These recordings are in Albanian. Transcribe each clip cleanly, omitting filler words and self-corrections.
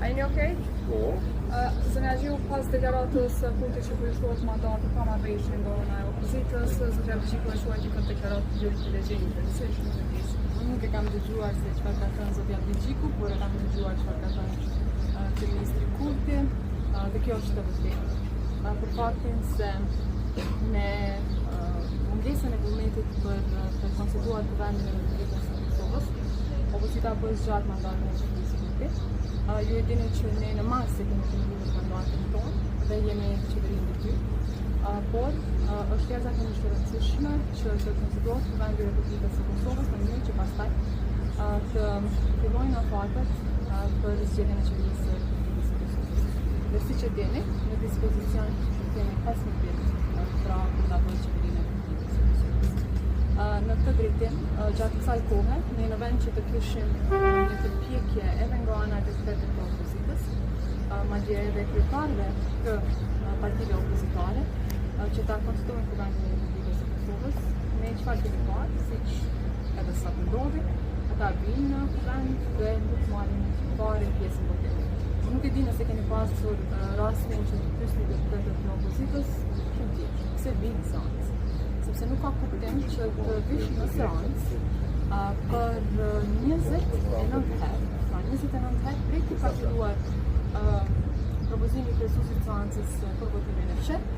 Jeni okej? Zënjaxhiu pas deklaratës punti që përshkruhet mandati pa marrëveshje nga ana e opozitës, zotëria Bigjiku e shuajti këtë deklaratë të inteligjente. Si është më ndjes? Unë nuk e kam dëgjuar se çfarë ka thënë zotëria Bigjiku, por e kam dëgjuar çfarë ka thënë kryeministri Kurti, dhe kjo është e vërtetë. Për faktin se me mungesën e vullnetit për konstituar të vendin e Republikës së Kosovës, opozita bërë zgjatë mandatin e qeverisë Kurti. Ju e dini që ne në masë kemi finalizuar mandatin tonë dhe jemi qeverinë e ty. Por është jashtëzakonisht e rëndësishme që të konsiderohet të vendi i Republikës së Kosovës në mënyrë që pastaj të fillojnë afatet për zgjedhjen e qeverisë së Republikës së Kosovës. Dhe siç e dini, në dispozicion kemi 15 vjet pra për ta bërë qeverinë e Republikës së Kosovës. Në këtë drejtim, gjatë kësaj kohe, ne në vend që të kishim një përpjekje edhe nga ana e deputetëve të opozitës, madje edhe kryetarëve të partive opozitare, që ta konstituojnë kuvendin e Republikës së Kosovës, ne çfarë kemi parë, siç edhe sa ndodhi, ata vinë në kuvend dhe nuk marrin fare pjesë në votim. Nuk e di nëse keni pasur rastin që të pyesni deputetët të opozitës, shumë tjetër, pse vinë seancë. Sepse nuk ka kuptim që të vish në seancë për 29 herë. Pra 29 herë prej kur ka filluar propozimi i kryesuesit të seancës për votimin e fshehtë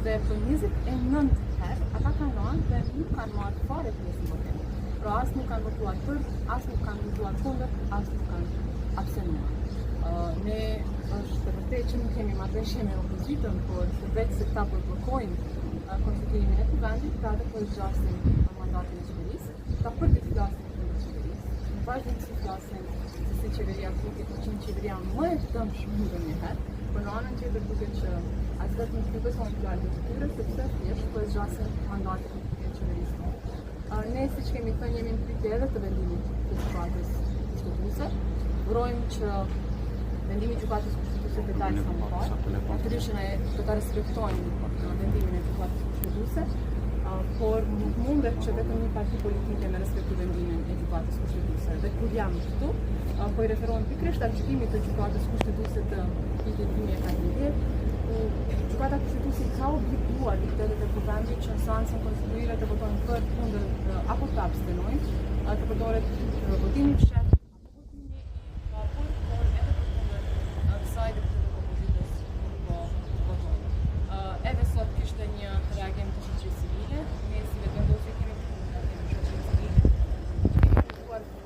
dhe për 29 herë ata kanë rënë dhe nuk kanë marrë fare pjesë në votim. Pra as nuk kanë votuar për, as nuk kanë votuar kundër, as nuk kanë abstenuar. Ne është vërtet që nuk kemi marrëveshje me opozitën, por vetë se këta përblokojnë konstituimin e kuvendit, pra dhe për zgjasin mandatin e qeverisë, pra për të flasin kundër qeverisë. Në vazhdim të flasin se si qeveria Kurti ka qenë qeveria më e dëmshme ndonjëherë, por në anën tjetër duket që as vetë nuk beson fjalët e tyre, sepse thjesht për zgjasin mandatin e qeverisë. Ne siç kemi thënë jemi në pritje edhe të vendimit të gjykatës kushtetuese. Urojmë që vendimi i gjykatës kushtetuese të dalë sa më parë. Natyrisht ne do ta respektojmë vendimin e gjykatës kushtetuese, por nuk mundet që vetëm një parti politike me respektu vendimin e gjykatës kushtetuese. Dhe kur jam këtu, po i referohem pikërisht atë gjykimit të gjykatës kushtetuese të vitit 2015, ku gjykata kushtetuese ka obliguar deputetët e kuvendit që në seancën konstitutive të votojnë për, kundër apo të abstenojnë, të përdoret votimi i fshehtë